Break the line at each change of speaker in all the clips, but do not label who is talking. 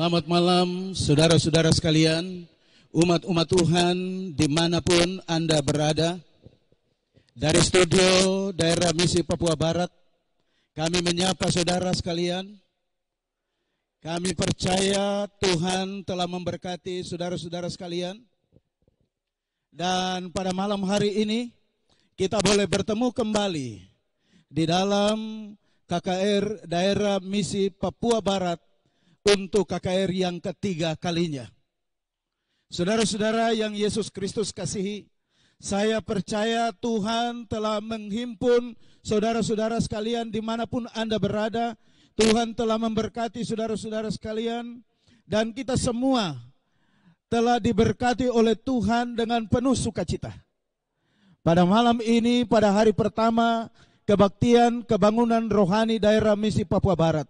Selamat malam saudara-saudara sekalian, umat-umat Tuhan dimanapun Anda berada. Dari studio daerah Misi Papua Barat, kami menyapa saudara sekalian. Kami percaya Tuhan telah memberkati saudara-saudara sekalian. Dan pada malam hari ini, kita boleh bertemu kembali di dalam KKR daerah Misi Papua Barat untuk KKR yang ketiga kalinya. Saudara-saudara yang Yesus Kristus kasihi, saya percaya Tuhan telah menghimpun saudara-saudara sekalian dimanapun Anda berada. Tuhan telah memberkati saudara-saudara sekalian, dan kita semua telah diberkati oleh Tuhan dengan penuh sukacita. Pada malam ini, pada hari pertama kebaktian kebangunan rohani daerah Misi Papua Barat,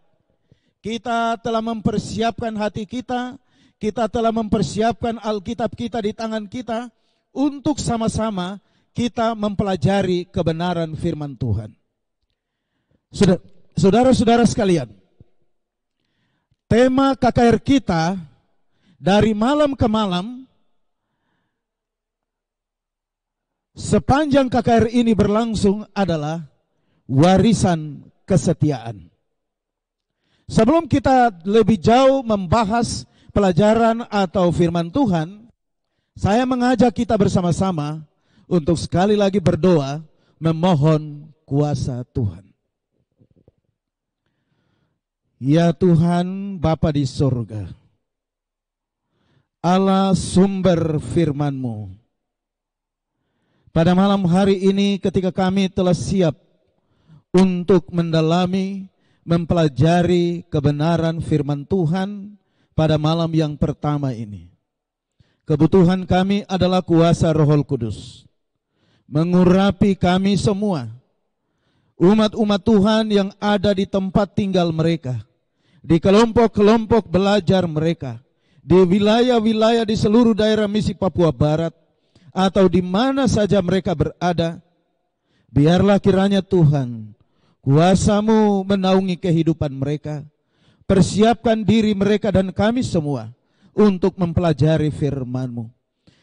kita telah mempersiapkan hati kita, kita telah mempersiapkan Alkitab kita di tangan kita untuk sama-sama kita mempelajari kebenaran firman Tuhan. Saudara-saudara sekalian, tema KKR kita dari malam ke malam, sepanjang KKR ini berlangsung adalah warisan kesetiaan. Sebelum kita lebih jauh membahas pelajaran atau firman Tuhan, saya mengajak kita bersama-sama untuk sekali lagi berdoa memohon kuasa Tuhan. Ya Tuhan Bapa di surga, Allah sumber firman-Mu, pada malam hari ini ketika kami telah siap untuk mendalami, mempelajari kebenaran firman Tuhan pada malam yang pertama ini, kebutuhan kami adalah kuasa Roh Kudus mengurapi kami semua, umat-umat Tuhan yang ada di tempat tinggal mereka, di kelompok-kelompok belajar mereka, di wilayah-wilayah di seluruh daerah Misi Papua Barat, atau di mana saja mereka berada. Biarlah kiranya Tuhan, kuasa-Mu menaungi kehidupan mereka. Persiapkan diri mereka dan kami semua untuk mempelajari firman-Mu.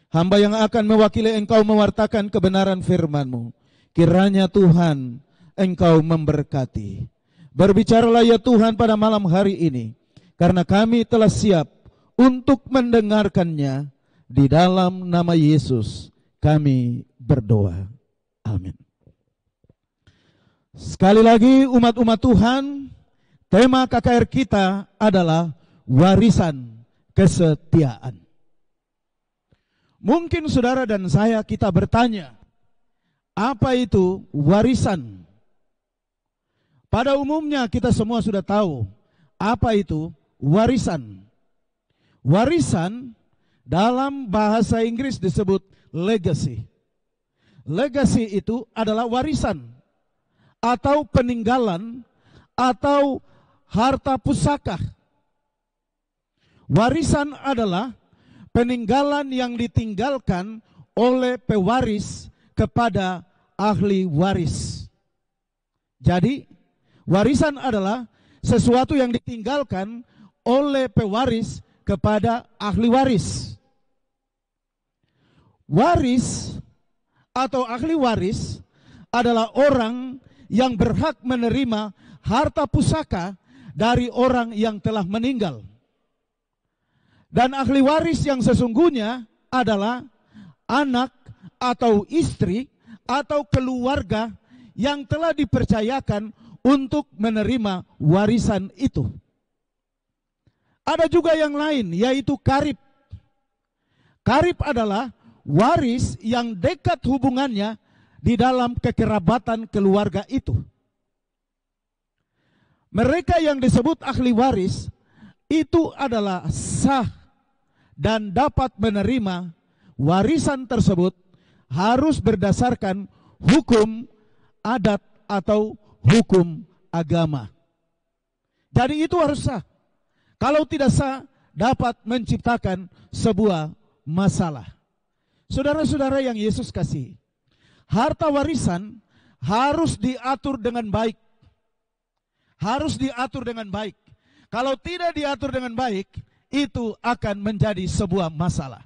Hamba yang akan mewakili Engkau mewartakan kebenaran firman-Mu. Kiranya Tuhan, Engkau memberkati. Berbicaralah ya Tuhan pada malam hari ini, karena kami telah siap untuk mendengarkannya. Di dalam nama Yesus kami berdoa. Amin. Sekali lagi umat-umat Tuhan, tema KKR kita adalah warisan kesetiaan. Mungkin saudara dan saya kita bertanya, apa itu warisan? Pada umumnya kita semua sudah tahu apa itu warisan. Warisan dalam bahasa Inggris disebut legacy. Legacy itu adalah warisan atau peninggalan atau harta pusaka. Warisan adalah peninggalan yang ditinggalkan oleh pewaris kepada ahli waris. Jadi, warisan adalah sesuatu yang ditinggalkan oleh pewaris kepada ahli waris. Waris atau ahli waris adalah orang yang berhak menerima harta pusaka dari orang yang telah meninggal. Dan ahli waris yang sesungguhnya adalah anak atau istri atau keluarga yang telah dipercayakan untuk menerima warisan itu. Ada juga yang lain, yaitu karib. Karib adalah waris yang dekat hubungannya di dalam kekerabatan keluarga itu. Mereka yang disebut ahli waris itu adalah sah dan dapat menerima warisan tersebut harus berdasarkan hukum adat atau hukum agama. Jadi itu harus sah. Kalau tidak sah, dapat menciptakan sebuah masalah. Saudara-saudara yang Yesus kasihi, harta warisan harus diatur dengan baik. Harus diatur dengan baik. Kalau tidak diatur dengan baik, itu akan menjadi sebuah masalah.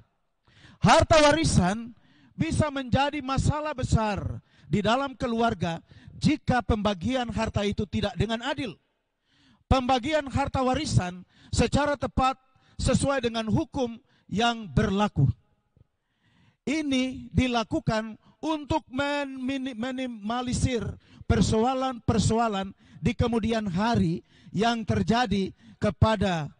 Harta warisan bisa menjadi masalah besar di dalam keluarga jika pembagian harta itu tidak dengan adil. Pembagian harta warisan secara tepat sesuai dengan hukum yang berlaku. Ini dilakukan untuk meminimalisir persoalan-persoalan di kemudian hari yang terjadi kepada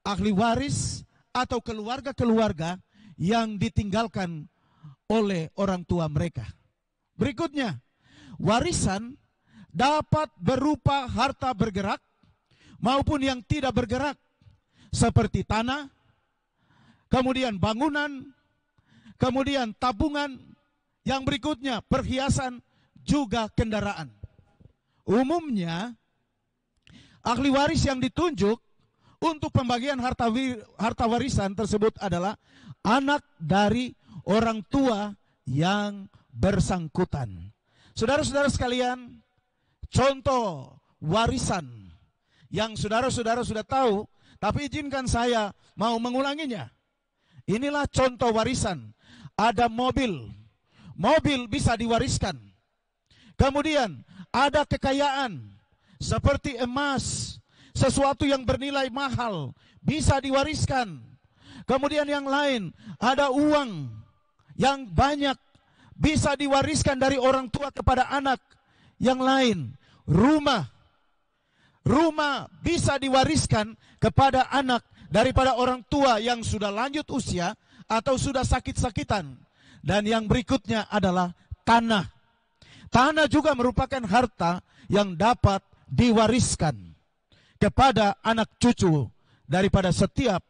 ahli waris atau keluarga-keluarga yang ditinggalkan oleh orang tua mereka. Berikutnya, warisan dapat berupa harta bergerak maupun yang tidak bergerak, seperti tanah, kemudian bangunan, kemudian tabungan, yang berikutnya perhiasan, juga kendaraan. Umumnya, ahli waris yang ditunjuk untuk pembagian harta warisan tersebut adalah anak dari orang tua yang bersangkutan. Saudara-saudara sekalian, contoh warisan yang saudara-saudara sudah tahu, tapi izinkan saya mau mengulanginya. Inilah contoh warisan. Ada mobil. Mobil bisa diwariskan. Kemudian ada kekayaan seperti emas, sesuatu yang bernilai mahal bisa diwariskan. Kemudian yang lain, ada uang yang banyak bisa diwariskan dari orang tua kepada anak. Yang lain, rumah bisa diwariskan kepada anak daripada orang tua yang sudah lanjut usia atau sudah sakit-sakitan. Dan yang berikutnya adalah tanah. Tanah juga merupakan harta yang dapat diwariskan kepada anak cucu daripada setiap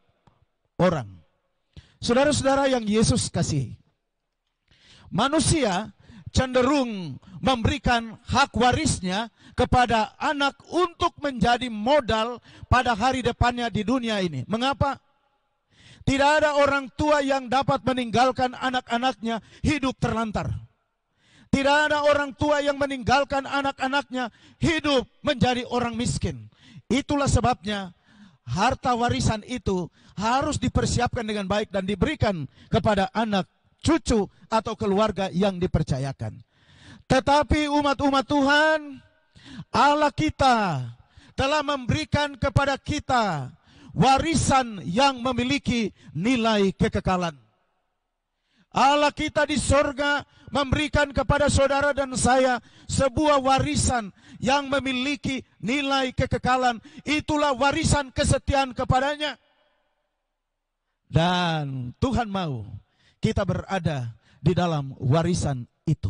orang. Saudara-saudara yang Yesus kasihi, manusia cenderung memberikan hak warisnya kepada anak untuk menjadi modal pada hari depannya di dunia ini. Mengapa? Tidak ada orang tua yang dapat meninggalkan anak-anaknya hidup terlantar. Tidak ada orang tua yang meninggalkan anak-anaknya hidup menjadi orang miskin. Itulah sebabnya harta warisan itu harus dipersiapkan dengan baik dan diberikan kepada anak, cucu, atau keluarga yang dipercayakan. Tetapi umat-umat Tuhan, Allah kita telah memberikan kepada kita warisan yang memiliki nilai kekekalan. Allah kita di sorga memberikan kepada saudara dan saya sebuah warisan yang memiliki nilai kekekalan. Itulah warisan kesetiaan kepadanya. Dan Tuhan mau kita berada di dalam warisan itu.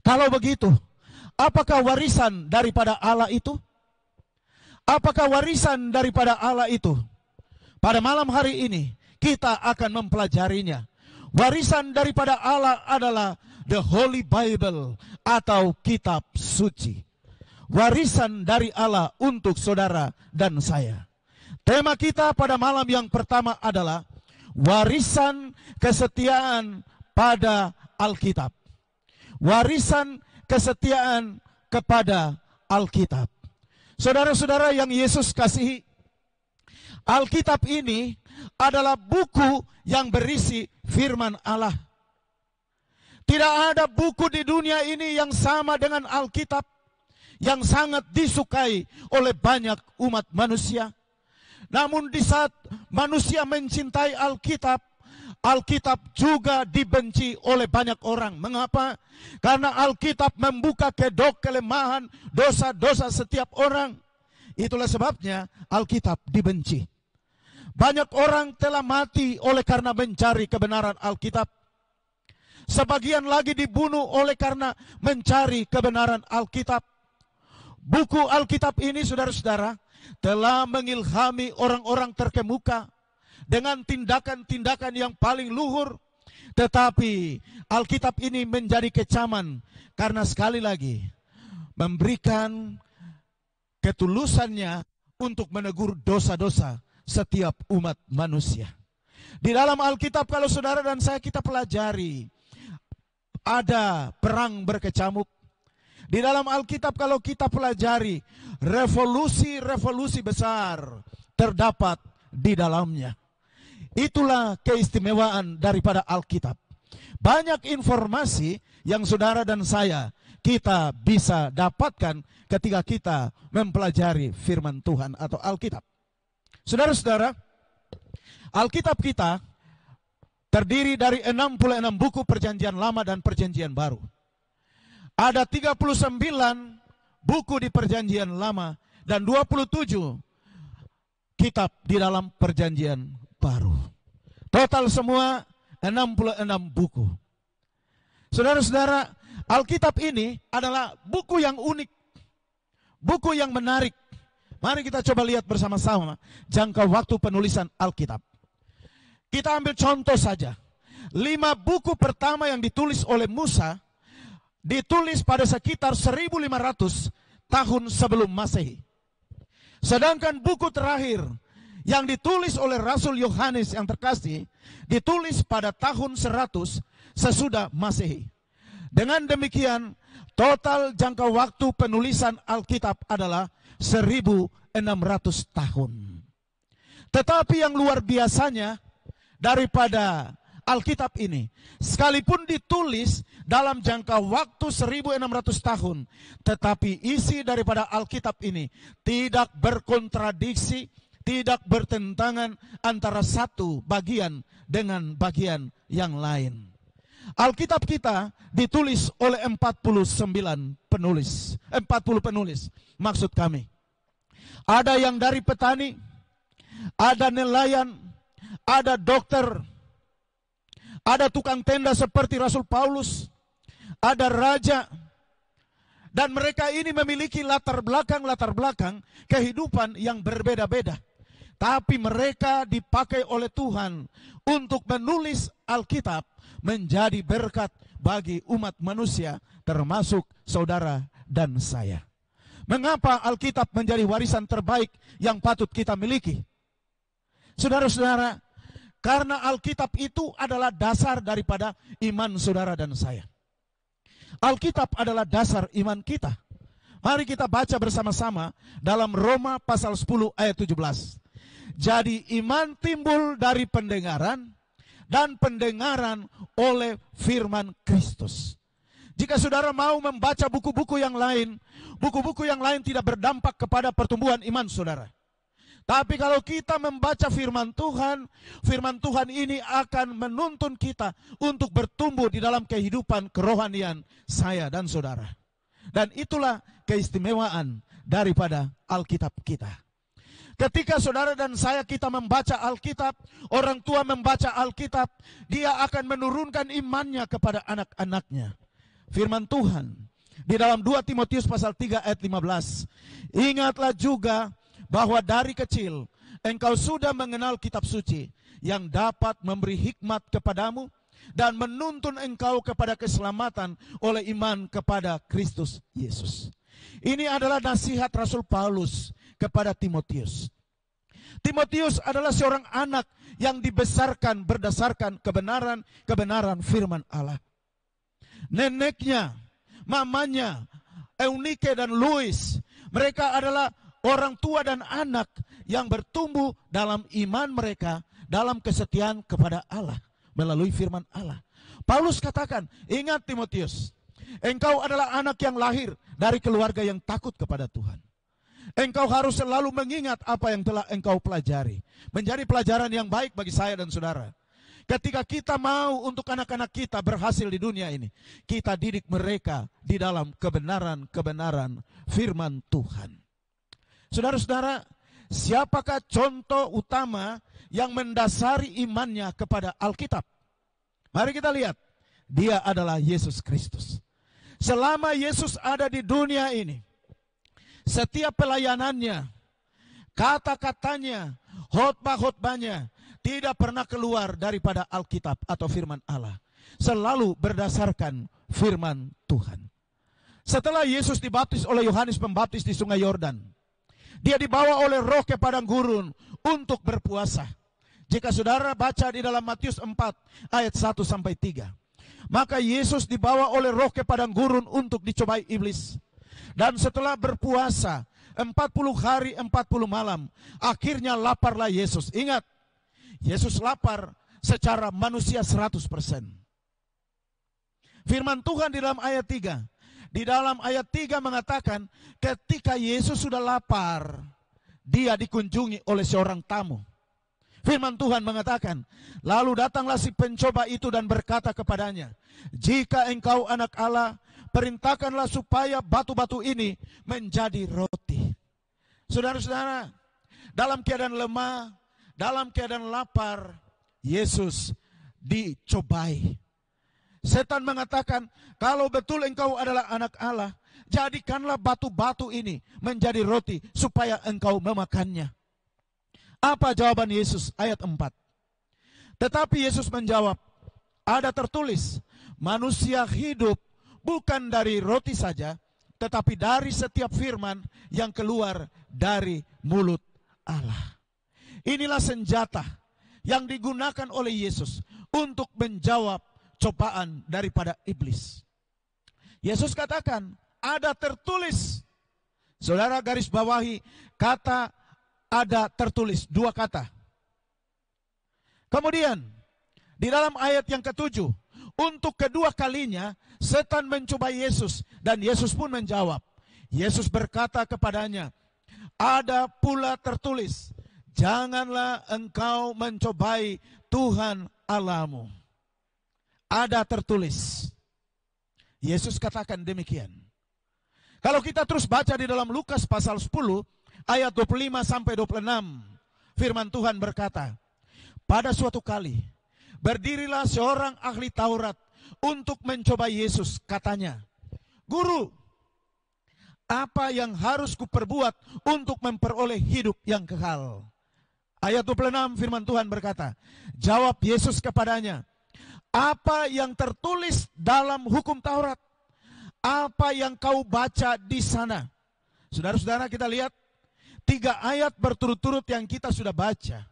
Kalau begitu, apakah warisan daripada Allah itu? Apakah warisan daripada Allah itu? Pada malam hari ini kita akan mempelajarinya. Warisan daripada Allah adalah the Holy Bible atau kitab suci. Warisan dari Allah untuk saudara dan saya. Tema kita pada malam yang pertama adalah warisan kesetiaan pada Alkitab. Warisan kesetiaan kepada Alkitab. Saudara-saudara yang Yesus kasihi, Alkitab ini adalah buku yang berisi firman Allah. Tidak ada buku di dunia ini yang sama dengan Alkitab, yang sangat disukai oleh banyak umat manusia. Namun di saat manusia mencintai Alkitab, Alkitab juga dibenci oleh banyak orang. Mengapa? Karena Alkitab membuka kedok kelemahan, dosa-dosa setiap orang. Itulah sebabnya Alkitab dibenci. Banyak orang telah mati oleh karena mencari kebenaran Alkitab. Sebagian lagi dibunuh oleh karena mencari kebenaran Alkitab. Buku Alkitab ini, saudara-saudara, telah mengilhami orang-orang terkemuka dengan tindakan-tindakan yang paling luhur. Tetapi Alkitab ini menjadi kecaman karena sekali lagi memberikan ketulusannya untuk menegur dosa-dosa setiap umat manusia. Di dalam Alkitab kalau saudara dan saya kita pelajari, ada perang berkecamuk. Di dalam Alkitab kalau kita pelajari, revolusi-revolusi besar terdapat di dalamnya. Itulah keistimewaan daripada Alkitab. Banyak informasi yang saudara dan saya kita bisa dapatkan ketika kita mempelajari firman Tuhan atau Alkitab. Saudara-saudara, Alkitab kita terdiri dari 66 buku Perjanjian Lama dan Perjanjian Baru. Ada 39 buku di Perjanjian Lama dan 27 kitab di dalam Perjanjian Baru. Total semua 66 buku. Saudara-saudara, Alkitab ini adalah buku yang unik, buku yang menarik. Mari kita coba lihat bersama-sama jangka waktu penulisan Alkitab. Kita ambil contoh saja. 5 buku pertama yang ditulis oleh Musa, ditulis pada sekitar 1500 tahun sebelum Masehi. Sedangkan buku terakhir yang ditulis oleh Rasul Yohanes yang terkasih, ditulis pada tahun 100 sesudah Masehi. Dengan demikian, total jangka waktu penulisan Alkitab adalah 1600 tahun. Tetapi yang luar biasanya daripada Alkitab ini, sekalipun ditulis dalam jangka waktu 1600 tahun, tetapi isi daripada Alkitab ini tidak berkontradiksi, tidak bertentangan antara satu bagian dengan bagian yang lain. Alkitab kita ditulis oleh 40 penulis. Maksud kami, ada yang dari petani, ada nelayan, ada dokter, ada tukang tenda seperti Rasul Paulus, ada raja, dan mereka ini memiliki latar belakang kehidupan yang berbeda-beda. Tapi mereka dipakai oleh Tuhan untuk menulis Alkitab menjadi berkat bagi umat manusia, termasuk saudara dan saya. Mengapa Alkitab menjadi warisan terbaik yang patut kita miliki? Saudara-saudara, karena Alkitab itu adalah dasar daripada iman saudara dan saya. Alkitab adalah dasar iman kita. Mari kita baca bersama-sama dalam Roma pasal 10 ayat 17. Jadi iman timbul dari pendengaran, dan pendengaran oleh firman Kristus. Jika saudara mau membaca buku-buku yang lain tidak berdampak kepada pertumbuhan iman saudara. Tapi kalau kita membaca firman Tuhan ini akan menuntun kita untuk bertumbuh di dalam kehidupan kerohanian saya dan saudara. Dan itulah keistimewaan daripada Alkitab kita. Ketika saudara dan saya kita membaca Alkitab, orang tua membaca Alkitab, dia akan menurunkan imannya kepada anak-anaknya. Firman Tuhan di dalam 2 Timotius pasal 3 ayat 15. Ingatlah juga bahwa dari kecil engkau sudah mengenal kitab suci yang dapat memberi hikmat kepadamu dan menuntun engkau kepada keselamatan oleh iman kepada Kristus Yesus. Ini adalah nasihat Rasul Paulus kepada Timotius. Timotius adalah seorang anak yang dibesarkan berdasarkan kebenaran firman Allah. Neneknya, mamanya, Eunike dan Lois, mereka adalah orang tua dan anak yang bertumbuh dalam iman mereka, dalam kesetiaan kepada Allah melalui firman Allah. Paulus katakan, ingat Timotius, engkau adalah anak yang lahir dari keluarga yang takut kepada Tuhan. Engkau harus selalu mengingat apa yang telah engkau pelajari. Menjadi pelajaran yang baik bagi saya dan saudara. Ketika kita mau untuk anak-anak kita berhasil di dunia ini, kita didik mereka di dalam kebenaran firman Tuhan. Saudara-saudara, siapakah contoh utama yang mendasari imannya kepada Alkitab? Mari kita lihat. Dia adalah Yesus Kristus. Selama Yesus ada di dunia ini, setiap pelayanannya, kata-katanya, khotbah-khotbahnya tidak pernah keluar daripada Alkitab atau firman Allah. Selalu berdasarkan firman Tuhan. Setelah Yesus dibaptis oleh Yohanes Pembaptis di Sungai Yordan, dia dibawa oleh Roh ke padang gurun untuk berpuasa. Jika saudara baca di dalam Matius 4 ayat 1 sampai 3, maka Yesus dibawa oleh Roh ke padang gurun untuk dicobai iblis. Dan setelah berpuasa 40 hari 40 malam. Akhirnya laparlah Yesus. Ingat, Yesus lapar secara manusia 100%. Firman Tuhan di dalam ayat 3. Di dalam ayat 3 mengatakan ketika Yesus sudah lapar, dia dikunjungi oleh seorang tamu. Firman Tuhan mengatakan, lalu datanglah si pencoba itu dan berkata kepadanya, jika engkau anak Allah, perintahkanlah supaya batu-batu ini menjadi roti. Saudara-saudara, dalam keadaan lemah, dalam keadaan lapar, Yesus dicobai. Setan mengatakan, kalau betul engkau adalah anak Allah, jadikanlah batu-batu ini menjadi roti supaya engkau memakannya. Apa jawaban Yesus? Ayat 4. Tetapi Yesus menjawab, ada tertulis, manusia hidup bukan dari roti saja, tetapi dari setiap firman yang keluar dari mulut Allah. Inilah senjata yang digunakan oleh Yesus untuk menjawab cobaan daripada iblis. Yesus katakan, ada tertulis. Saudara garis bawahi kata ada tertulis, 2 kata. Kemudian di dalam ayat yang ke-7, untuk kedua kalinya setan mencoba Yesus dan Yesus pun menjawab. Yesus berkata kepadanya, ada pula tertulis, janganlah engkau mencobai Tuhan Allahmu. Ada tertulis. Yesus katakan demikian. Kalau kita terus baca di dalam Lukas pasal 10 ayat 25 sampai 26, firman Tuhan berkata, pada suatu kali berdirilah seorang ahli Taurat untuk mencoba Yesus, katanya, Guru, apa yang harus kuperbuat untuk memperoleh hidup yang kekal? Ayat 26 firman Tuhan berkata, jawab Yesus kepadanya, apa yang tertulis dalam hukum Taurat? Apa yang kau baca di sana? Saudara-saudara, kita lihat 3 ayat berturut-turut yang kita sudah baca.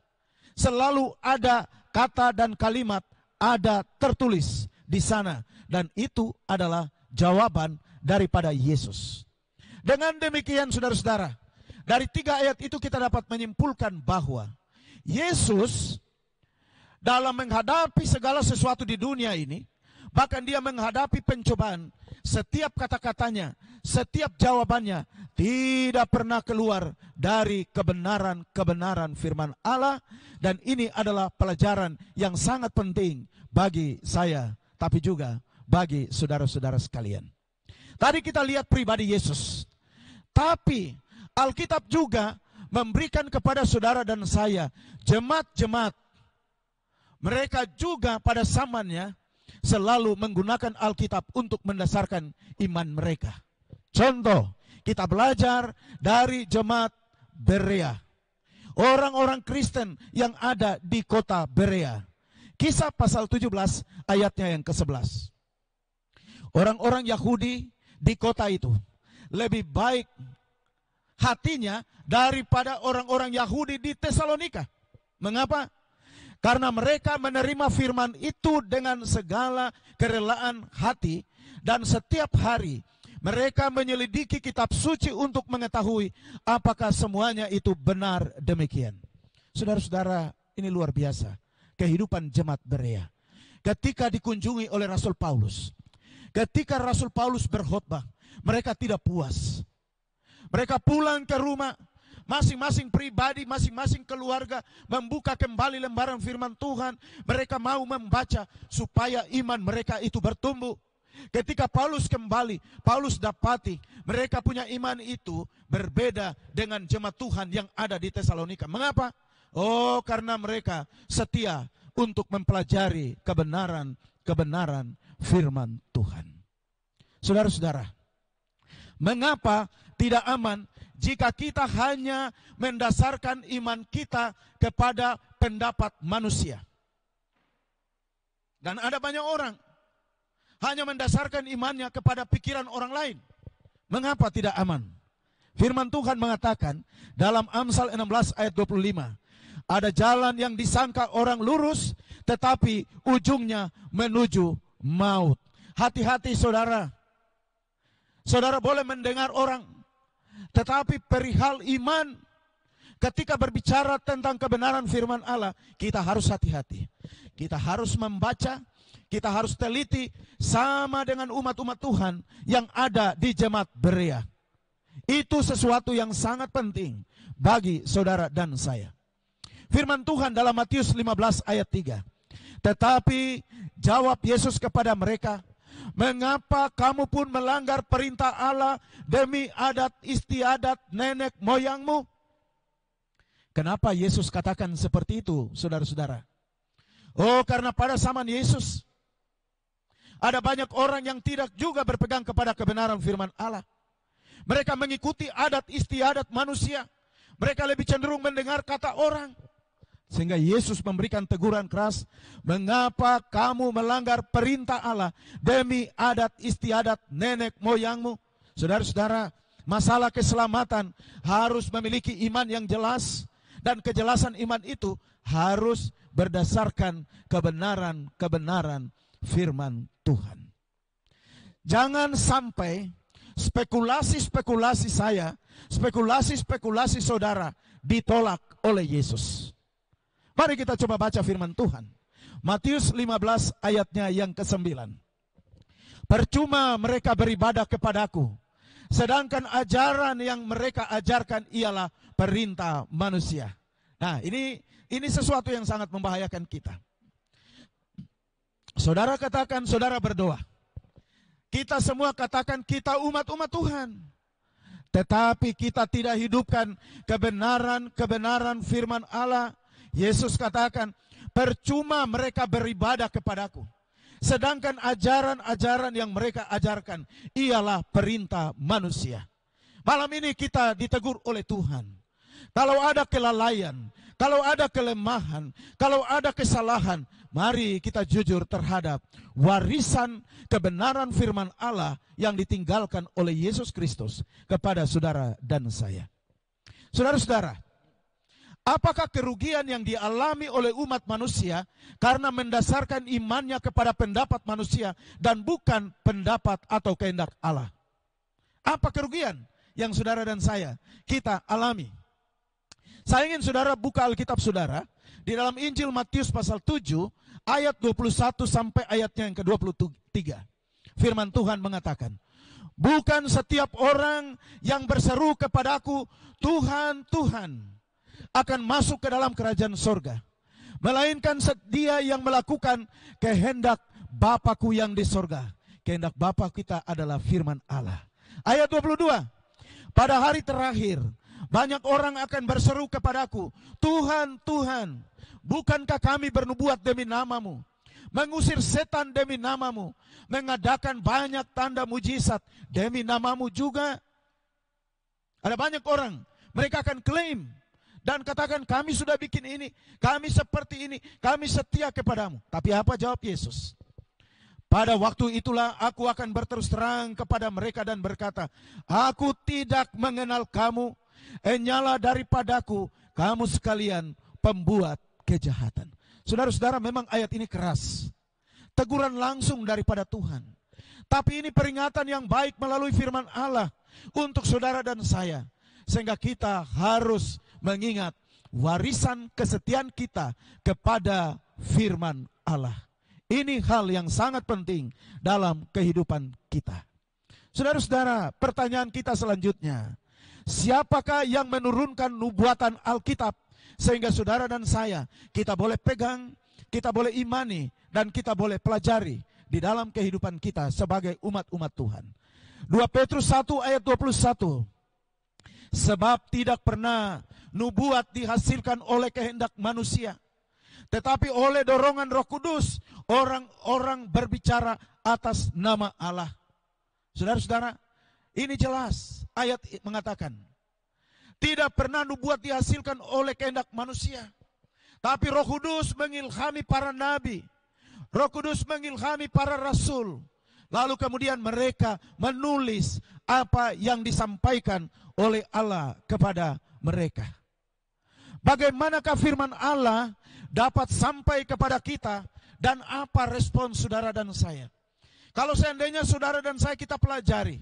Selalu ada kata dan kalimat ada tertulis di sana. Dan itu adalah jawaban daripada Yesus. Dengan demikian saudara-saudara, dari 3 ayat itu kita dapat menyimpulkan bahwa Yesus dalam menghadapi segala sesuatu di dunia ini, bahkan dia menghadapi pencobaan, setiap kata-katanya, setiap jawabannya tidak pernah keluar dari kebenaran-kebenaran firman Allah. Dan ini adalah pelajaran yang sangat penting bagi saya, tapi juga bagi saudara-saudara sekalian. Tadi kita lihat pribadi Yesus, tapi Alkitab juga memberikan kepada saudara dan saya, jemaat-jemaat, mereka juga pada zamannya selalu menggunakan Alkitab untuk mendasarkan iman mereka. Contoh, kita belajar dari jemaat Berea, orang-orang Kristen yang ada di kota Berea. Kisah pasal 17 ayatnya yang ke-11. Orang-orang Yahudi di kota itu lebih baik hatinya daripada orang-orang Yahudi di Tesalonika. Mengapa? Karena mereka menerima firman itu dengan segala kerelaan hati, dan setiap hari mereka menyelidiki kitab suci untuk mengetahui apakah semuanya itu benar demikian. Saudara-saudara, ini luar biasa kehidupan jemaat Berea. Ketika dikunjungi oleh Rasul Paulus, ketika Rasul Paulus berkhotbah, mereka tidak puas. Mereka pulang ke rumah, masing-masing pribadi, masing-masing keluarga membuka kembali lembaran firman Tuhan. Mereka mau membaca supaya iman mereka itu bertumbuh. Ketika Paulus kembali, Paulus dapati mereka punya iman itu berbeda dengan jemaat Tuhan yang ada di Tesalonika. Mengapa? Oh, karena mereka setia untuk mempelajari kebenaran firman Tuhan. Saudara-saudara, mengapa tidak aman jika kita hanya mendasarkan iman kita kepada pendapat manusia? Dan ada banyak orang hanya mendasarkan imannya kepada pikiran orang lain. Mengapa tidak aman? Firman Tuhan mengatakan dalam Amsal 16 ayat 25, ada jalan yang disangka orang lurus, tetapi ujungnya menuju maut. Hati-hati saudara. Saudara boleh mendengar orang Tetapi perihal iman, ketika berbicara tentang kebenaran firman Allah, kita harus hati-hati. Kita harus membaca, kita harus teliti sama dengan umat-umat Tuhan yang ada di jemaat Berea. Itu sesuatu yang sangat penting bagi saudara dan saya. Firman Tuhan dalam Matius 15 ayat 3. Tetapi jawab Yesus kepada mereka, mengapa kamu pun melanggar perintah Allah demi adat istiadat nenek moyangmu? Kenapa Yesus katakan seperti itu, saudara-saudara? Oh, karena pada zaman Yesus ada banyak orang yang tidak juga berpegang kepada kebenaran firman Allah. Mereka mengikuti adat istiadat manusia. Mereka lebih cenderung mendengar kata orang. Sehingga Yesus memberikan teguran keras, mengapa kamu melanggar perintah Allah demi adat istiadat nenek moyangmu? Saudara-saudara, masalah keselamatan harus memiliki iman yang jelas, dan kejelasan iman itu harus berdasarkan kebenaran-kebenaran firman Tuhan. Jangan sampai spekulasi-spekulasi saya, spekulasi-spekulasi saudara ditolak oleh Yesus. Mari kita coba baca firman Tuhan. Matius 15 ayatnya yang ke-9. Percuma mereka beribadah kepadaku, sedangkan ajaran yang mereka ajarkan ialah perintah manusia. Nah, ini sesuatu yang sangat membahayakan kita. Saudara katakan, saudara berdoa. Kita semua katakan kita umat-umat Tuhan. Tetapi kita tidak hidupkan kebenaran-kebenaran firman Allah. Yesus katakan, percuma mereka beribadah kepadaku, sedangkan ajaran-ajaran yang mereka ajarkan ialah perintah manusia. Malam ini kita ditegur oleh Tuhan. Kalau ada kelalaian, kalau ada kelemahan, kalau ada kesalahan, mari kita jujur terhadap warisan kebenaran firman Allah yang ditinggalkan oleh Yesus Kristus kepada saudara dan saya. Saudara-saudara, apakah kerugian yang dialami oleh umat manusia karena mendasarkan imannya kepada pendapat manusia dan bukan pendapat atau kehendak Allah? Apa kerugian yang saudara dan saya kita alami? Saya ingin saudara buka Alkitab saudara di dalam Injil Matius pasal 7 ayat 21 sampai ayatnya yang ke-23. Firman Tuhan mengatakan, bukan setiap orang yang berseru kepadaku, Tuhan, Tuhan, akan masuk ke dalam kerajaan sorga, melainkan dia yang melakukan kehendak Bapa-Ku yang di sorga. Kehendak Bapa kita adalah firman Allah. Ayat 22, pada hari terakhir banyak orang akan berseru kepadaku, Tuhan, Tuhan, bukankah kami bernubuat demi namamu, mengusir setan demi namamu, mengadakan banyak tanda mujizat demi namamu juga? Ada banyak orang, mereka akan klaim dan katakan, kami sudah bikin ini, kami seperti ini, kami setia kepadamu. Tapi apa jawab Yesus? Pada waktu itulah aku akan berterus terang kepada mereka dan berkata, aku tidak mengenal kamu, enyala daripadaku, kamu sekalian pembuat kejahatan. Saudara-saudara, memang ayat ini keras. Teguran langsung daripada Tuhan. Tapi ini peringatan yang baik melalui firman Allah untuk saudara dan saya. Sehingga kita harus mengingat warisan kesetiaan kita kepada firman Allah. Ini hal yang sangat penting dalam kehidupan kita. Saudara-saudara, pertanyaan kita selanjutnya, siapakah yang menurunkan nubuatan Alkitab sehingga saudara dan saya kita boleh pegang, kita boleh imani, dan kita boleh pelajari di dalam kehidupan kita sebagai umat-umat Tuhan? 2 Petrus 1 ayat 21. Sebab tidak pernah nubuat dihasilkan oleh kehendak manusia, tetapi oleh dorongan Roh Kudus orang-orang berbicara atas nama Allah. Saudara-saudara, ini jelas ayat mengatakan, tidak pernah nubuat dihasilkan oleh kehendak manusia, tapi Roh Kudus mengilhami para nabi, Roh Kudus mengilhami para rasul, lalu kemudian mereka menulis apa yang disampaikan oleh Allah kepada mereka. Bagaimanakah firman Allah dapat sampai kepada kita dan apa respon saudara dan saya? Kalau seandainya saudara dan saya kita pelajari,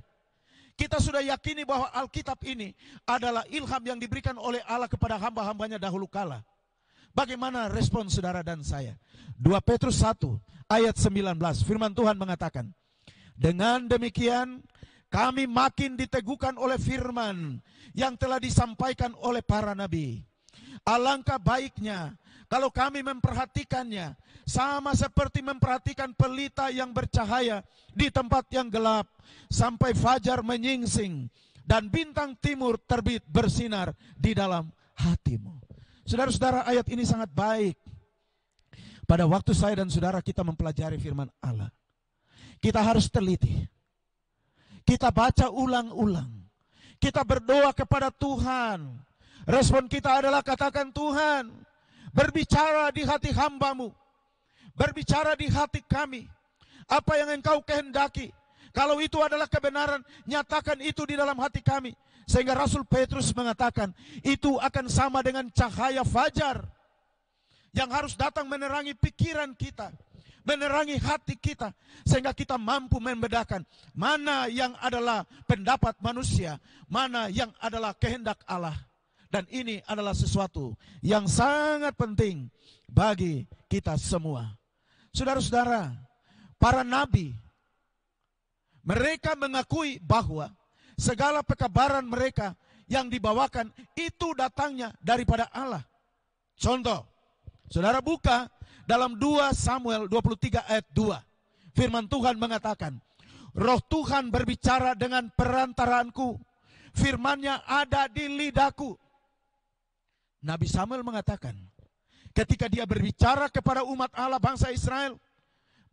Kita sudah yakini bahwa Alkitab ini adalah ilham yang diberikan oleh Allah kepada hamba-hambanya dahulu kala. Bagaimana respon saudara dan saya? 2 Petrus 1 ayat 19, firman Tuhan mengatakan, dengan demikian kami makin diteguhkan oleh firman yang telah disampaikan oleh para nabi. Alangkah baiknya kalau kami memperhatikannya, sama seperti memperhatikan pelita yang bercahaya di tempat yang gelap, sampai fajar menyingsing dan bintang timur terbit bersinar di dalam hatimu. Saudara-saudara, ayat ini sangat baik. Pada waktu saya dan saudara kita mempelajari firman Allah, kita harus teliti. Kita baca ulang-ulang. Kita berdoa kepada Tuhan. Respon kita adalah katakan, Tuhan, berbicara di hati hamba-Mu. Berbicara di hati kami. Apa yang Engkau kehendaki. Kalau itu adalah kebenaran, nyatakan itu di dalam hati kami. Sehingga Rasul Petrus mengatakan, itu akan sama dengan cahaya fajar yang harus datang menerangi pikiran kita, menerangi hati kita, sehingga kita mampu membedakan mana yang adalah pendapat manusia, mana yang adalah kehendak Allah. Dan ini adalah sesuatu yang sangat penting bagi kita semua. Saudara-saudara, para nabi, mereka mengakui bahwa segala pekabaran mereka yang dibawakan itu datangnya daripada Allah. Contoh, saudara buka dalam 2 Samuel 23 ayat 2. Firman Tuhan mengatakan, Roh Tuhan berbicara dengan perantaraanku, firman-Nya ada di lidahku. Nabi Samuel mengatakan, ketika dia berbicara kepada umat Allah bangsa Israel,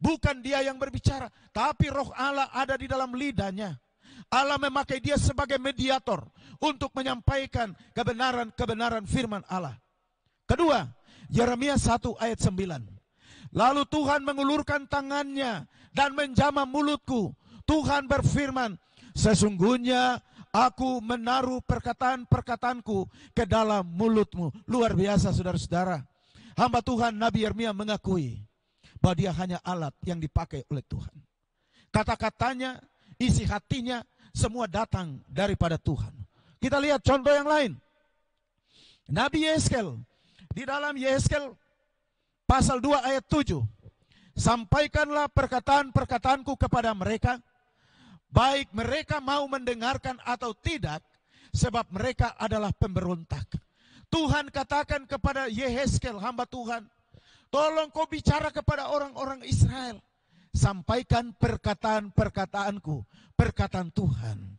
bukan dia yang berbicara, tapi Roh Allah ada di dalam lidahnya. Allah memakai dia sebagai mediator untuk menyampaikan kebenaran-kebenaran firman Allah. Kedua, Yeremia 1 ayat 9. Lalu Tuhan mengulurkan tangannya dan menjamah mulutku. Tuhan berfirman, sesungguhnya aku menaruh perkataan-perkataanku ke dalam mulutmu. Luar biasa saudara-saudara. Hamba Tuhan Nabi Yeremia mengakui bahwa dia hanya alat yang dipakai oleh Tuhan. Kata-katanya, isi hatinya, semua datang daripada Tuhan. Kita lihat contoh yang lain. Nabi Yeskel, di dalam Yeskel pasal 2 ayat 7. Sampaikanlah perkataan-perkataanku kepada mereka, baik mereka mau mendengarkan atau tidak, sebab mereka adalah pemberontak. Tuhan katakan kepada Yehezkel, hamba Tuhan, tolong kau bicara kepada orang-orang Israel. Sampaikan perkataan-perkataanku, perkataan Tuhan.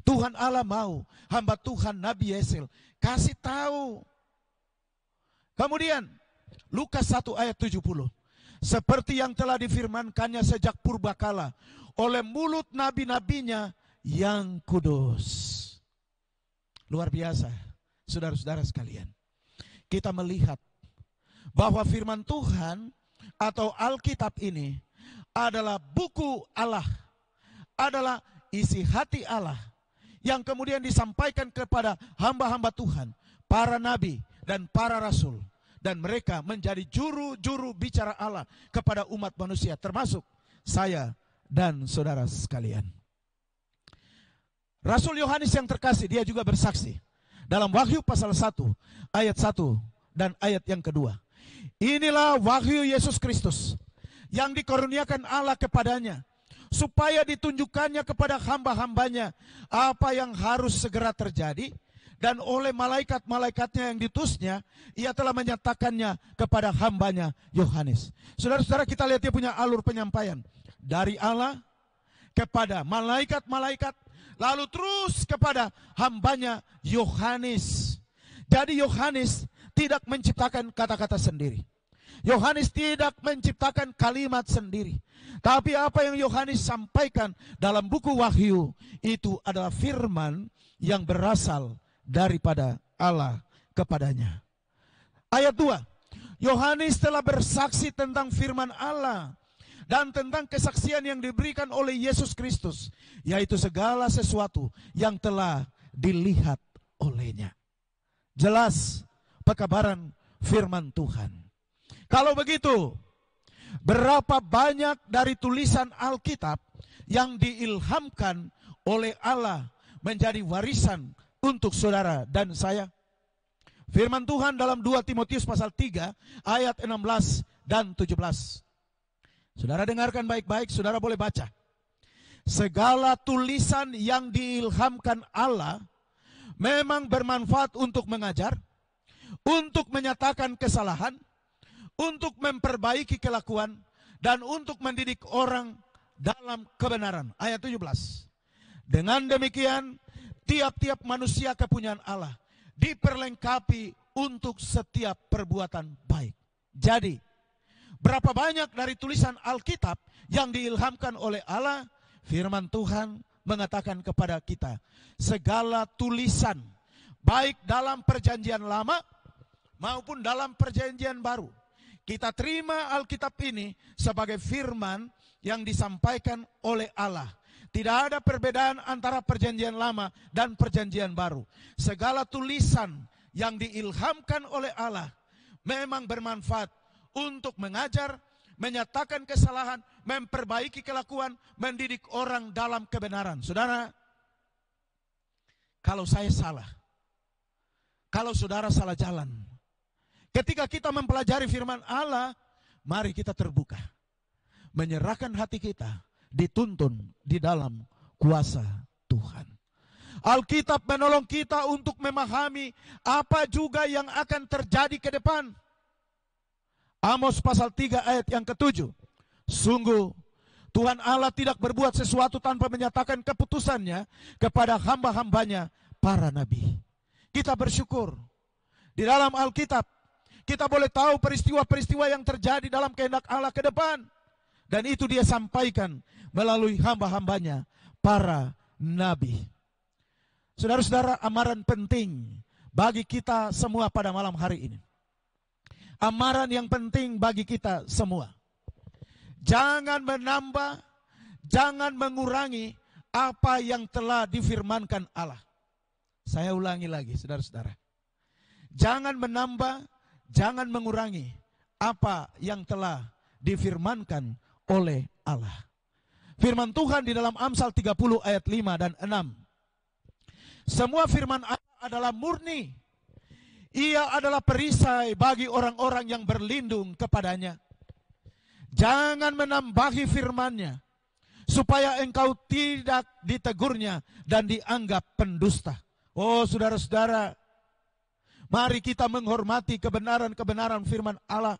Tuhan Allah mau hamba Tuhan Nabi Yesel kasih tahu. Kemudian Lukas 1 ayat 70. Seperti yang telah difirmankannya sejak purbakala oleh mulut nabi-nabinya yang kudus. Luar biasa, saudara-saudara sekalian. Kita melihat bahwa firman Tuhan atau Alkitab ini adalah buku Allah, adalah isi hati Allah yang kemudian disampaikan kepada hamba-hamba Tuhan, para nabi dan para rasul, dan mereka menjadi juru-juru bicara Allah kepada umat manusia, termasuk saya dan saudara sekalian. Rasul Yohanes yang terkasih, dia juga bersaksi dalam Wahyu pasal 1 ayat 1 dan ayat yang kedua. Inilah wahyu Yesus Kristus yang dikaruniakan Allah kepadanya, supaya ditunjukkannya kepada hamba-hambanya apa yang harus segera terjadi, dan oleh malaikat-malaikatnya yang diutusnya, ia telah menyatakannya kepada hambanya Yohanes. Saudara-saudara, kita lihat dia punya alur penyampaian. Dari Allah kepada malaikat-malaikat, lalu terus kepada hambanya Yohanes. Jadi Yohanes tidak menciptakan kata-kata sendiri. Yohanes tidak menciptakan kalimat sendiri. Tapi apa yang Yohanes sampaikan dalam buku Wahyu, itu adalah firman yang berasal daripada Allah kepadanya. Ayat 2. Yohanes telah bersaksi tentang firman Allah dan tentang kesaksian yang diberikan oleh Yesus Kristus, yaitu segala sesuatu yang telah dilihat olehnya. Jelas pekabaran firman Tuhan. Kalau begitu, berapa banyak dari tulisan Alkitab yang diilhamkan oleh Allah menjadi warisan untuk saudara dan saya? Firman Tuhan dalam 2 Timotius pasal 3 ayat 16 dan 17. Saudara dengarkan baik-baik, saudara boleh baca. Segala tulisan yang diilhamkan Allah memang bermanfaat untuk mengajar, untuk menyatakan kesalahan, untuk memperbaiki kelakuan, dan untuk mendidik orang dalam kebenaran. Ayat 17. Dengan demikian, tiap-tiap manusia kepunyaan Allah diperlengkapi untuk setiap perbuatan baik. Jadi, berapa banyak dari tulisan Alkitab yang diilhamkan oleh Allah? Firman Tuhan mengatakan kepada kita, segala tulisan, baik dalam perjanjian lama maupun dalam perjanjian baru, kita terima Alkitab ini sebagai firman yang disampaikan oleh Allah. Tidak ada perbedaan antara perjanjian lama dan perjanjian baru. Segala tulisan yang diilhamkan oleh Allah memang bermanfaat untuk mengajar, menyatakan kesalahan, memperbaiki kelakuan, mendidik orang dalam kebenaran. Saudara, kalau saya salah, kalau saudara salah jalan, ketika kita mempelajari firman Allah, mari kita terbuka, menyerahkan hati kita, dituntun di dalam kuasa Tuhan. Alkitab menolong kita untuk memahami apa juga yang akan terjadi ke depan. Amos pasal 3 ayat yang ke-7. Sungguh Tuhan Allah tidak berbuat sesuatu tanpa menyatakan keputusannya kepada hamba-hambanya para nabi. Kita bersyukur di dalam Alkitab kita boleh tahu peristiwa-peristiwa yang terjadi dalam kehendak Allah ke depan. Dan itu dia sampaikan melalui hamba-hambanya para nabi. Saudara-saudara, amaran penting bagi kita semua pada malam hari ini. Amaran yang penting bagi kita semua. Jangan menambah, jangan mengurangi apa yang telah difirmankan Allah. Saya ulangi lagi, saudara-saudara. Jangan menambah, jangan mengurangi apa yang telah difirmankan oleh Allah. Firman Tuhan di dalam Amsal 30 ayat 5 dan 6. Semua firman Allah adalah murni. Ia adalah perisai bagi orang-orang yang berlindung kepadanya. Jangan menambahi firman-Nya, supaya engkau tidak ditegurnya dan dianggap pendusta. Oh saudara-saudara, mari kita menghormati kebenaran-kebenaran firman Allah.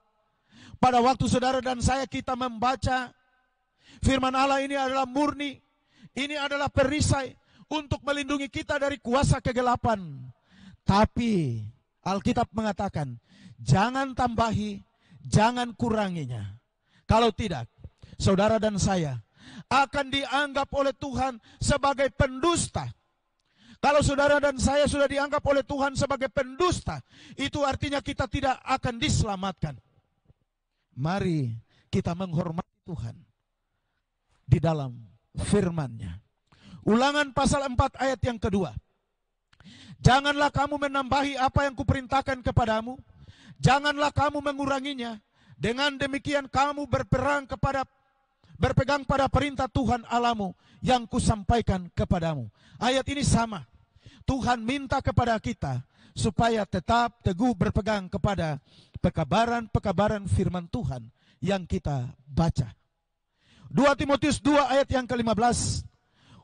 Pada waktu saudara dan saya kita membaca, firman Allah ini adalah murni. Ini adalah perisai untuk melindungi kita dari kuasa kegelapan. Tapi Alkitab mengatakan, jangan tambahi, jangan kuranginya. Kalau tidak, saudara dan saya akan dianggap oleh Tuhan sebagai pendusta. Kalau saudara dan saya sudah dianggap oleh Tuhan sebagai pendusta, itu artinya kita tidak akan diselamatkan. Mari kita menghormati Tuhan di dalam firman-Nya. Ulangan pasal 4 ayat yang kedua. Janganlah kamu menambahi apa yang kuperintahkan kepadamu, janganlah kamu menguranginya. Dengan demikian kamu berpegang pada perintah Tuhan Allahmu yang kusampaikan kepadamu. Ayat ini sama. Tuhan minta kepada kita supaya tetap teguh berpegang kepada pekabaran-pekabaran firman Tuhan yang kita baca. 2 Timotius 2 ayat yang ke-15.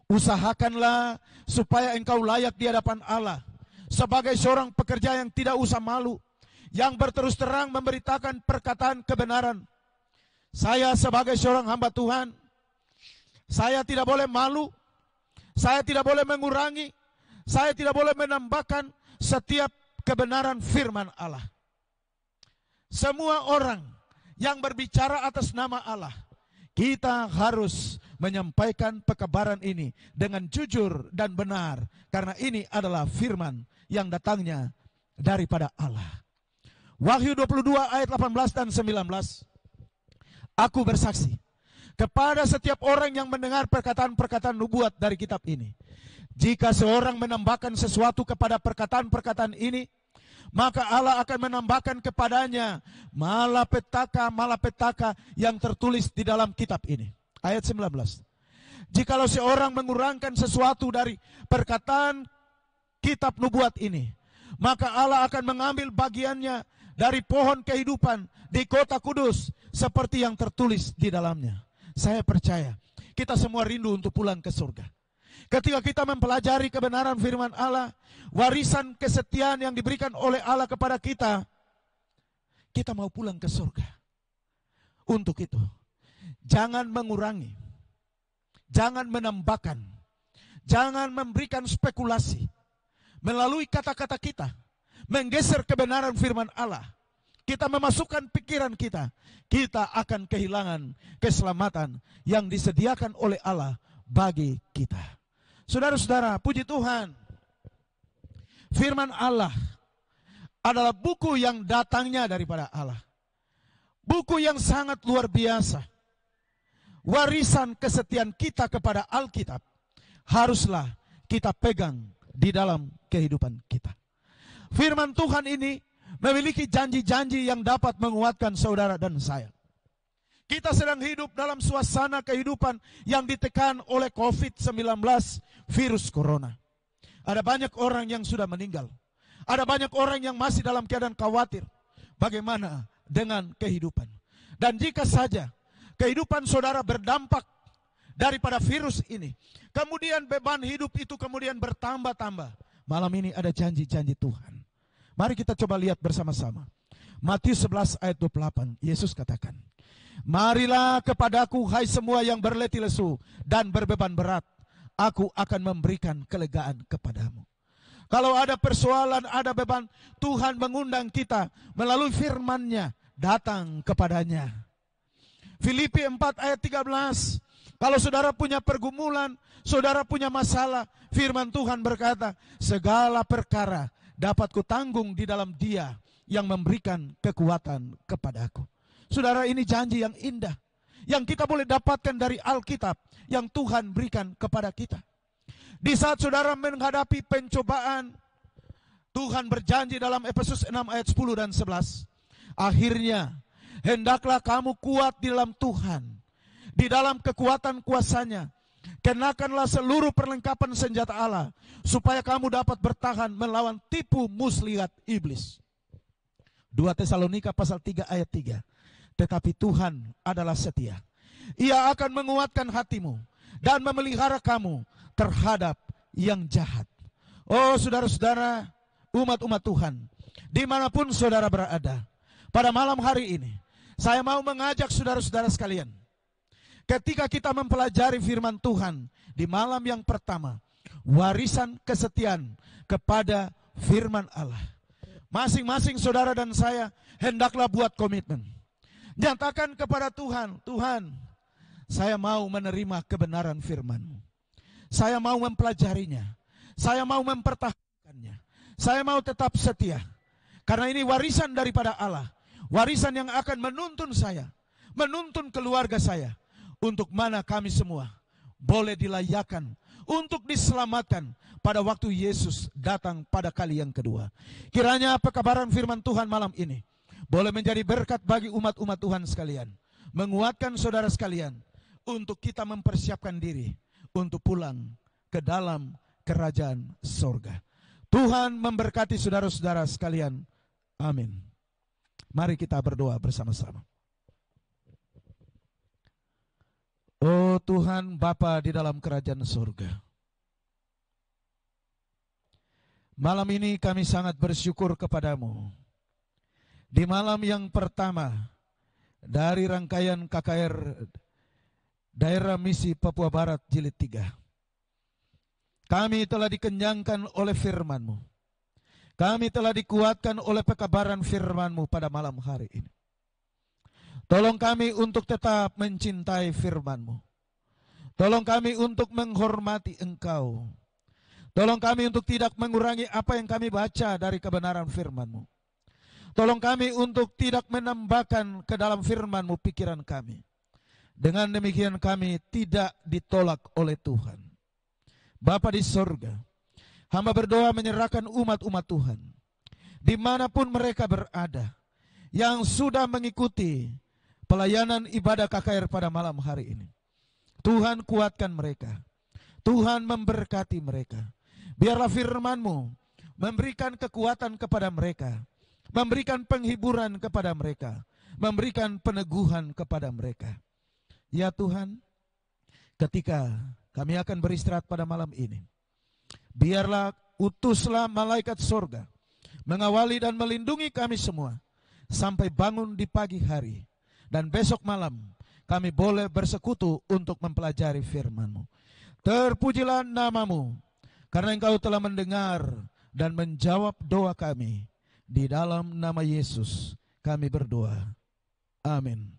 Usahakanlah supaya engkau layak di hadapan Allah sebagai seorang pekerja yang tidak usah malu, yang berterus terang memberitakan perkataan kebenaran. Saya sebagai seorang hamba Tuhan, saya tidak boleh malu, saya tidak boleh mengurangi, saya tidak boleh menambahkan setiap kebenaran firman Allah. Semua orang yang berbicara atas nama Allah, kita harus menyampaikan pekabaran ini dengan jujur dan benar, karena ini adalah firman yang datangnya daripada Allah. Wahyu 22 ayat 18 dan 19. Aku bersaksi kepada setiap orang yang mendengar perkataan-perkataan nubuat dari kitab ini. Jika seorang menambahkan sesuatu kepada perkataan-perkataan ini, maka Allah akan menambahkan kepadanya malapetaka yang tertulis di dalam kitab ini. Ayat 19. Jikalau seorang mengurangkan sesuatu dari perkataan kitab nubuat ini, maka Allah akan mengambil bagiannya dari pohon kehidupan di kota kudus seperti yang tertulis di dalamnya. Saya percaya kita semua rindu untuk pulang ke surga. Ketika kita mempelajari kebenaran firman Allah, warisan kesetiaan yang diberikan oleh Allah kepada kita, kita mau pulang ke surga. Untuk itu, jangan mengurangi, jangan menambahkan, jangan memberikan spekulasi melalui kata-kata kita, menggeser kebenaran firman Allah. Kita memasukkan pikiran kita akan kehilangan keselamatan yang disediakan oleh Allah bagi kita. Saudara-saudara, puji Tuhan, firman Allah adalah buku yang datangnya daripada Allah. Buku yang sangat luar biasa. Warisan kesetiaan kita kepada Alkitab haruslah kita pegang di dalam kehidupan kita. Firman Tuhan ini memiliki janji-janji yang dapat menguatkan saudara dan saya. Kita sedang hidup dalam suasana kehidupan yang ditekan oleh COVID-19, virus corona. Ada banyak orang yang sudah meninggal. Ada banyak orang yang masih dalam keadaan khawatir. Bagaimana dengan kehidupan? Dan jika saja kehidupan saudara berdampak daripada virus ini, kemudian beban hidup itu kemudian bertambah-tambah. Malam ini ada janji-janji Tuhan. Mari kita coba lihat bersama-sama. Matius 11 ayat 28, Yesus katakan, marilah kepadaku hai semua yang berletih lesu dan berbeban berat, aku akan memberikan kelegaan kepadamu. Kalau ada persoalan, ada beban, Tuhan mengundang kita melalui firman-Nya, datang kepadanya. Filipi 4 ayat 13, kalau saudara punya pergumulan, saudara punya masalah, firman Tuhan berkata, segala perkara dapat kutanggung di dalam Dia yang memberikan kekuatan kepadaku. Saudara, ini janji yang indah yang kita boleh dapatkan dari Alkitab yang Tuhan berikan kepada kita. Di saat saudara menghadapi pencobaan, Tuhan berjanji dalam Efesus 6 ayat 10 dan 11, akhirnya hendaklah kamu kuat di dalam Tuhan, di dalam kekuatan kuasa-Nya. Kenakanlah seluruh perlengkapan senjata Allah, supaya kamu dapat bertahan melawan tipu muslihat iblis. 2 Tesalonika pasal 3 ayat 3. Tetapi Tuhan adalah setia. Ia akan menguatkan hatimu dan memelihara kamu terhadap yang jahat. Oh saudara-saudara, umat-umat Tuhan, dimanapun saudara berada, pada malam hari ini, saya mau mengajak saudara-saudara sekalian, ketika kita mempelajari firman Tuhan di malam yang pertama, warisan kesetiaan kepada firman Allah. Masing-masing saudara dan saya hendaklah buat komitmen. Nyatakan kepada Tuhan, Tuhan, saya mau menerima kebenaran firman-Mu. Saya mau mempelajarinya. Saya mau mempertahankannya. Saya mau tetap setia. Karena ini warisan daripada Allah. Warisan yang akan menuntun saya, menuntun keluarga saya, untuk mana kami semua boleh dilayakkan untuk diselamatkan pada waktu Yesus datang pada kali yang kedua. Kiranya pekabaran firman Tuhan malam ini boleh menjadi berkat bagi umat-umat Tuhan sekalian, menguatkan saudara sekalian untuk kita mempersiapkan diri untuk pulang ke dalam kerajaan sorga. Tuhan memberkati saudara-saudara sekalian. Amin. Mari kita berdoa bersama-sama. Oh Tuhan Bapa di dalam kerajaan surga, malam ini kami sangat bersyukur kepadamu. Di malam yang pertama dari rangkaian KKR Daerah Misi Papua Barat Jilid 3, kami telah dikenyangkan oleh firman-Mu. Kami telah dikuatkan oleh pekabaran firman-Mu pada malam hari ini. Tolong kami untuk tetap mencintai firman-Mu. Tolong kami untuk menghormati Engkau. Tolong kami untuk tidak mengurangi apa yang kami baca dari kebenaran firman-Mu. Tolong kami untuk tidak menambahkan ke dalam firman-Mu pikiran kami. Dengan demikian kami tidak ditolak oleh Tuhan. Bapa di sorga, hamba berdoa menyerahkan umat-umat Tuhan, dimanapun mereka berada, yang sudah mengikuti pelayanan ibadah KKR pada malam hari ini. Tuhan kuatkan mereka. Tuhan memberkati mereka. Biarlah firman-Mu memberikan kekuatan kepada mereka, memberikan penghiburan kepada mereka, memberikan peneguhan kepada mereka. Ya Tuhan, ketika kami akan beristirahat pada malam ini, biarlah utuslah malaikat surga mengawali dan melindungi kami semua sampai bangun di pagi hari. Dan besok malam kami boleh bersekutu untuk mempelajari firman-Mu. Terpujilah nama-Mu, karena Engkau telah mendengar dan menjawab doa kami. Di dalam nama Yesus kami berdoa. Amin.